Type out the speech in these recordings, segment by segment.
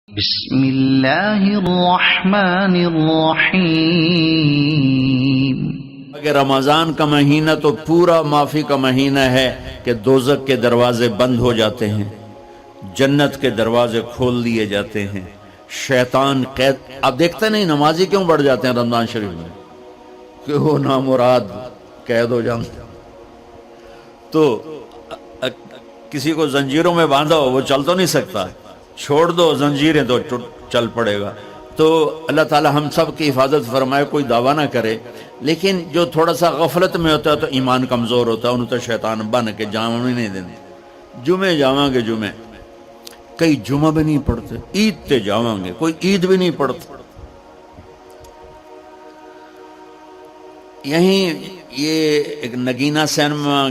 بسم اللہ الرحمن الرحیم۔ اگر رمضان کا مہینہ تو پورا معافی کا مہینہ ہے کہ دوزخ کے دروازے بند ہو جاتے ہیں، جنت کے دروازے کھول دیے جاتے ہیں، شیطان قید۔ آپ دیکھتے نہیں نمازی کیوں بڑھ جاتے ہیں رمضان شریف میں؟ کہ وہ نامراد قید ہو جاتے ہیں۔ تو کسی کو زنجیروں میں باندھا ہو وہ چل تو نہیں سکتا، چھوڑ دو زنجیریں تو چل پڑے گا۔ تو اللہ تعالی ہم سب کی حفاظت فرمائے، کوئی دعویٰ نہ کرے، لیکن جو تھوڑا سا غفلت میں ہوتا ہے تو ایمان کمزور ہوتا ہے، انہوں تو شیطان بن کے جامع نہیں دینے۔ جمعے جاواں گے، جمعے کئی جمعہ بھی نہیں پڑھتے، عید تے جاواں گے، کوئی عید بھی نہیں پڑھتا۔ یہیں یہ ایک نگینہ سینما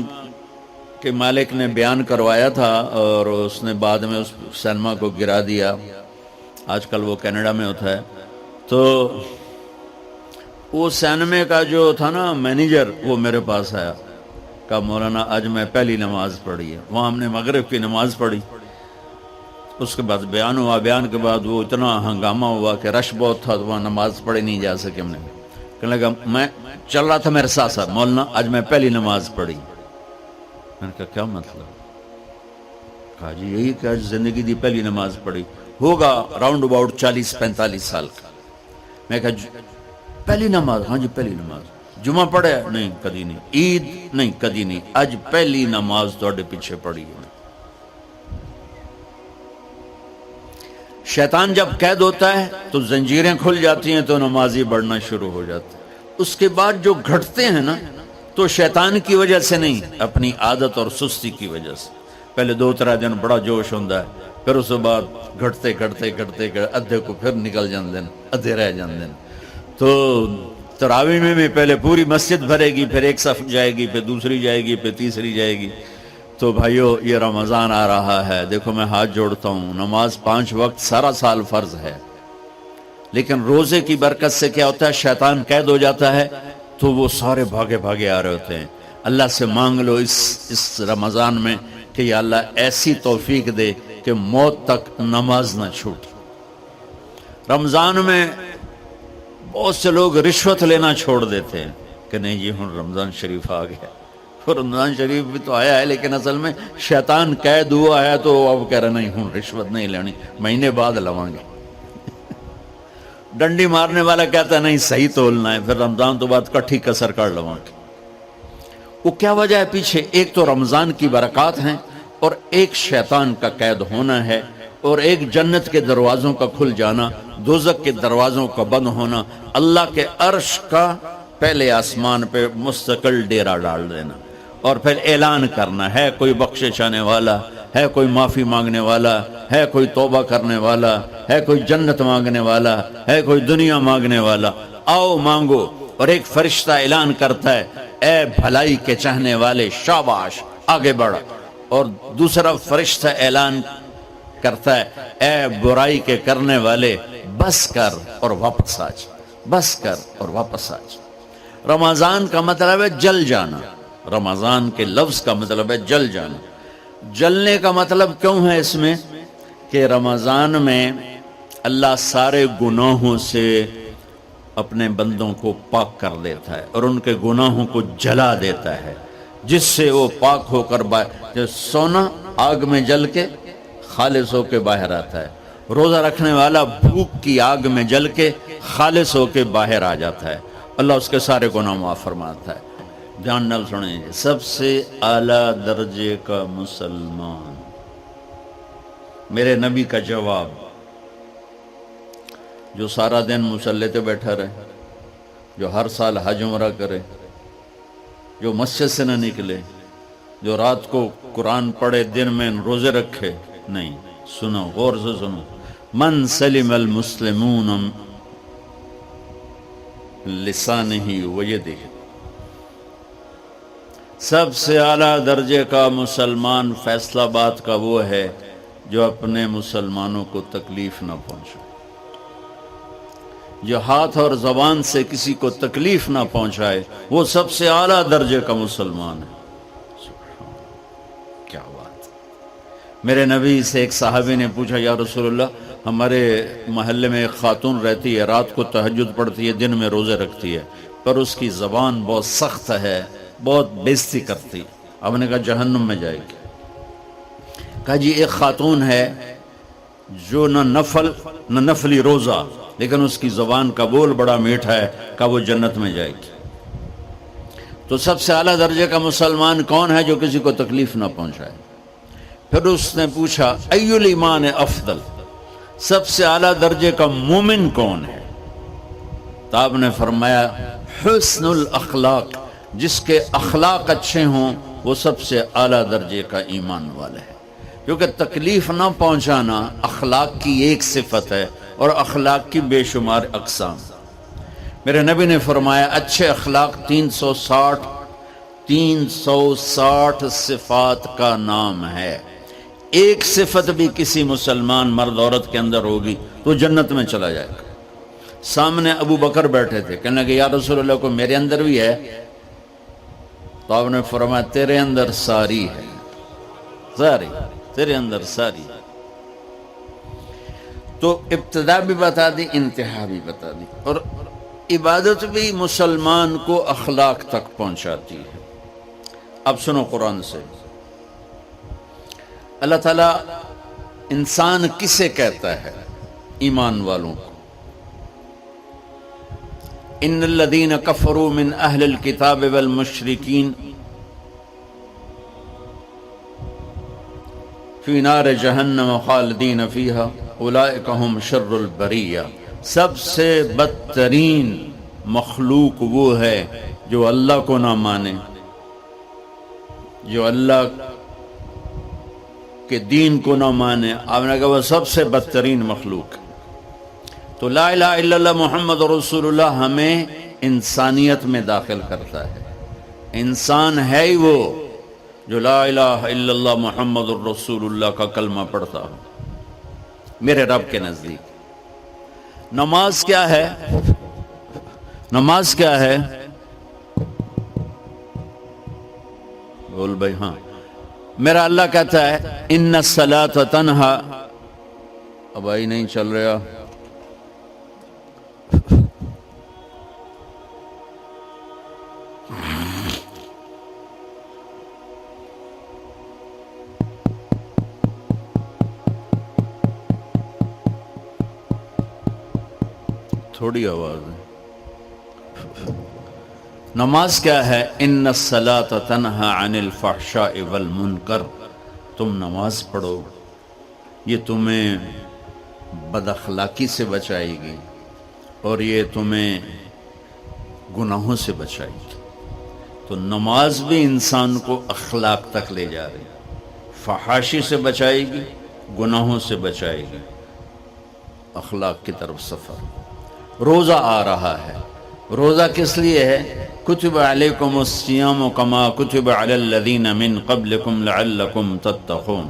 کہ مالک نے بیان کروایا تھا اور اس نے بعد میں اس سینما کو گرا دیا، آج کل وہ کینیڈا میں ہوتا ہے۔ تو وہ سینمے کا جو تھا نا مینیجر، وہ میرے پاس آیا، کہا مولانا آج میں پہلی نماز پڑھی ہے۔ وہاں ہم نے مغرب کی نماز پڑھی، اس کے بعد بیان ہوا، بیان کے بعد وہ اتنا ہنگامہ ہوا کہ رش بہت تھا، تو وہاں نماز پڑھی نہیں جا سکے۔ ہم نے کہنے لگا، میں چل رہا تھا میرے ساتھ ساتھ، مولانا آج میں پہلی نماز پڑھی۔ میں نے کہا کیا مطلب؟ کہا جی یہی کہ آج زندگی دی پہلی نماز پڑھی، ہوگا راؤنڈ اباؤٹ 40-45 سال کا۔ میں کہا پہلی نماز؟ ہاں جی پہلی نماز۔ جمعہ پڑھے؟ نہیں کدی نہیں۔ عید؟ نہیں کدی نہیں۔ آج پہلی نماز تھوڑے پیچھے پڑھی ہے۔ شیطان جب قید ہوتا ہے تو زنجیریں کھل جاتی ہیں، تو نمازی بڑھنا شروع ہو جاتا ہے۔ اس کے بعد جو گھٹتے ہیں نا، تو شیطان کی وجہ سے نہیں، اپنی عادت اور سستی کی وجہ سے۔ پہلے 2-3 دن بڑا جوش ہوتا ہے، پھر اس کے بعد گھٹتے ادھے کو پھر نکل جاندے ہیں، ادھے رہ جاندے ہیں۔ تو تراویح میں بھی پہلے پوری مسجد بھرے گی، پھر ایک صف جائے گی، پھر دوسری جائے گی، پھر تیسری جائے گی۔ تو بھائیو یہ رمضان آ رہا ہے، دیکھو میں ہاتھ جوڑتا ہوں، نماز 5 وقت سارا سال فرض ہے، لیکن روزے کی برکت سے کیا ہوتا ہے؟ شیطان قید ہو جاتا ہے، تو وہ سارے بھاگے آ رہے ہوتے ہیں۔ اللہ سے مانگ لو اس رمضان میں کہ یا اللہ ایسی توفیق دے کہ موت تک نماز نہ چھوٹے۔ رمضان میں بہت سے لوگ رشوت لینا چھوڑ دیتے ہیں کہ نہیں جی ہن رمضان شریف آ گیا۔ رمضان شریف بھی تو آیا ہے، لیکن اصل میں شیطان قید ہوا ہے، تو اب کہہ رہے نہیں ہن رشوت نہیں لینی، مہینے بعد لواں گے۔ ڈنڈی مارنے والا کہتا ہے نہیں صحیح تولنا ہے، پھر رمضان تو بعد کٹھی کسر کر لواں گے۔ وہ کیا وجہ ہے پیچھے؟ ایک تو رمضان کی برکات ہیں، اور ایک شیطان کا قید ہونا ہے، اور ایک جنت کے دروازوں کا کھل جانا، دوزخ کے دروازوں کا بند ہونا، اللہ کے عرش کا پہلے آسمان پہ مستقل ڈیرا ڈال دینا، اور پھر اعلان کرنا ہے کوئی بخشش آنے والا ہے، کوئی معافی مانگنے والا ہے، کوئی توبہ کرنے والا ہے، کوئی جنت مانگنے والا ہے، کوئی دنیا مانگنے والا، آؤ مانگو۔ اور ایک فرشتہ اعلان کرتا ہے اے بھلائی کے چاہنے والے شاباش آگے بڑھ، اور دوسرا فرشتہ اعلان کرتا ہے اے برائی کے کرنے والے بس کر اور واپس آ جا، بس کر اور واپس آ جا۔ رمضان کا مطلب ہے جل جانا، رمضان کے لفظ کا مطلب ہے جل جانا۔ جلنے کا مطلب کیوں ہے اس میں؟ کہ رمضان میں اللہ سارے گناہوں سے اپنے بندوں کو پاک کر دیتا ہے، اور ان کے گناہوں کو جلا دیتا ہے، جس سے وہ پاک ہو کر جیسے سونا آگ میں جل کے خالص ہو کے باہر آتا ہے، روزہ رکھنے والا بھوک کی آگ میں جل کے خالص ہو کے باہر آ جاتا ہے، اللہ اس کے سارے گناہ معاف فرماتا ہے۔ دھیان نال سنیں، سب سے اعلیٰ درجے کا مسلمان، میرے نبی کا جواب، جو سارا دن مصلی پہ بیٹھا رہے، جو ہر سال حج عمرہ کرے، جو مسجد سے نہ نکلے، جو رات کو قرآن پڑھے، دن میں روزے رکھے، نہیں۔ سنو غور سے سنو، من سلم المسلمون لسانہ ویدہ، سب سے اعلیٰ درجے کا مسلمان فیصلہ بات کا وہ ہے جو اپنے مسلمانوں کو تکلیف نہ پہنچائے، جو ہاتھ اور زبان سے کسی کو تکلیف نہ پہنچائے، وہ سب سے اعلیٰ درجے کا مسلمان ہے۔ کیا بات! میرے نبی سے ایک صحابی نے پوچھا یا رسول اللہ ہمارے محلے میں ایک خاتون رہتی ہے، رات کو تہجد پڑھتی ہے، دن میں روزے رکھتی ہے، پر اس کی زبان بہت سخت ہے، بہت بےزتی کرتی. اب نے کہا جہنم میں جائے گی. کہا جی ایک خاتون ہے جو نہ نفلی روزہ، لیکن اس کی زبان کا بول بڑا میٹھا ہے، کہا وہ جنت میں جائے گی. تو سب سے اعلیٰ درجے کا مسلمان کون ہے جو کسی کو تکلیف نہ پہنچائے؟ پھر اس نے پوچھا ای الایمان افضل، سب سے اعلیٰ درجے کا مومن کون ہے؟ تو آپ نے فرمایا حسن الاخلاق، جس کے اخلاق اچھے ہوں وہ سب سے اعلیٰ درجے کا ایمان والا ہے. کیونکہ تکلیف نہ پہنچانا اخلاق کی ایک صفت ہے، اور اخلاق کی بے شمار اقسام. میرے نبی نے فرمایا اچھے اخلاق 360 صفات کا نام ہے. ایک صفت بھی کسی مسلمان مرد عورت کے اندر ہوگی تو جنت میں چلا جائے گا. سامنے ابو بکر بیٹھے تھے، کہنے لگے یا رسول اللہ کو میرے اندر بھی ہے؟ تو آپ نے فرمایا تیرے اندر ساری ہے، ساری تیرے اندر ساری. تو ابتدا بھی بتا دی، انتہا بھی بتا دی. اور عبادت بھی مسلمان کو اخلاق تک پہنچاتی ہے. اب سنو قرآن سے، اللہ تعالیٰ انسان کسے کہتا ہے؟ ایمان والوں کو. ان الذین کفروا من اہل الکتاب والمشرکین فی نار جہنم خالدین فیہا اولئک ہم شر البریہ. سب سے بدترین مخلوق وہ ہے جو اللہ کو نہ مانے، جو اللہ کے دین کو نہ مانے. آپ نے کہا وہ سب سے بدترین مخلوق. تو لا الہ الا اللہ محمد رسول اللہ ہمیں انسانیت میں داخل کرتا ہے. انسان ہے ہی وہ جو لا الہ الا اللہ محمد الرسول اللہ کا کلمہ پڑھتا ہو میرے رب کے نزدیک. نماز کیا ہے؟ نماز کیا ہے؟ بول بھائی. ہاں، میرا اللہ کہتا ہے ان الصلاۃ تنہا. اب آئی نہیں چل رہا. تھوڑی آواز ہے. نماز کیا ہے؟ ان الصلاۃ تنہا عن الفحشاء والمنکر. تم نماز پڑھو، یہ تمہیں بد اخلاقی سے بچائے گی اور یہ تمہیں گناہوں سے بچائے گی. تو نماز بھی انسان کو اخلاق تک لے جا رہی ہے. فحاشی سے بچائے گی، گناہوں سے بچائے گی، اخلاق کی طرف سفر. روزہ آ رہا ہے. روزہ کس لیے ہے؟ کتب علیکم الصیام کما کتب علی الذین من قبلکم لعلکم تتقون.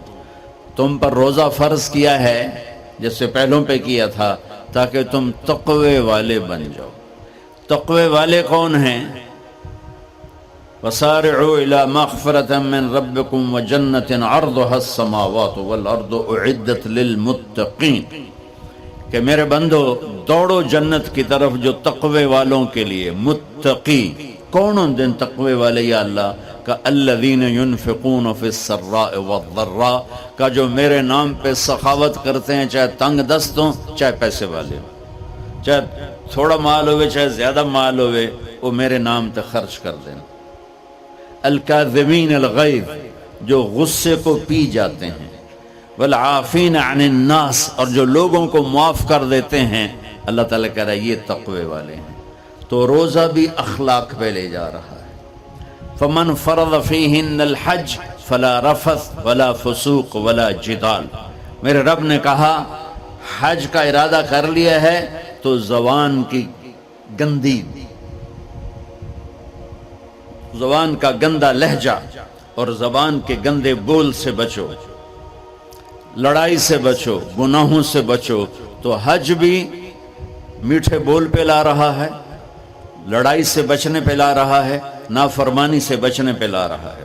تم پر روزہ فرض کیا ہے جیسے پہلوں پہ کیا تھا تاکہ تم تقوی والے بن جاؤ. تقوی والے کون ہیں؟ وسارعوا الی مغفرۃ من ربکم وجنۃ عرضها السماوات والارض اعدت للمتقین. کہ میرے بندو دوڑو جنت کی طرف جو تقوی والوں کے لیے. متقی کون ہیں دن تقوی والے یا اللہ؟ کا الذین ينفقون فی السراء والضراء، کا جو میرے نام پہ سخاوت کرتے ہیں، چاہے تنگ دست ہوں چاہے پیسے والے ہوں، چاہے تھوڑا مال ہوئے چاہے زیادہ مال ہوئے، وہ میرے نام پہ خرچ کر دیں. الکاظمین الغیظ، جو غصے کو پی جاتے ہیں. والعافین عن الناس، اور جو لوگوں کو معاف کر دیتے ہیں. اللہ تعالیٰ کہہ رہا ہے یہ تقوی والے ہیں. تو روزہ بھی اخلاق پہ لے جا رہا ہے. فمن فرض فیہن الحج فلا رفث ولا فسوق ولا جدال. میرے رب نے کہا حج کا ارادہ کر لیا ہے تو زبان کی گندی، زبان کا گندا لہجہ اور زبان کے گندے بول سے بچو، لڑائی سے بچو، گناہوں سے بچو. تو حج بھی میٹھے بول پہ لا رہا ہے، لڑائی سے بچنے پہ لا رہا ہے، نافرمانی سے بچنے پہ لا رہا ہے.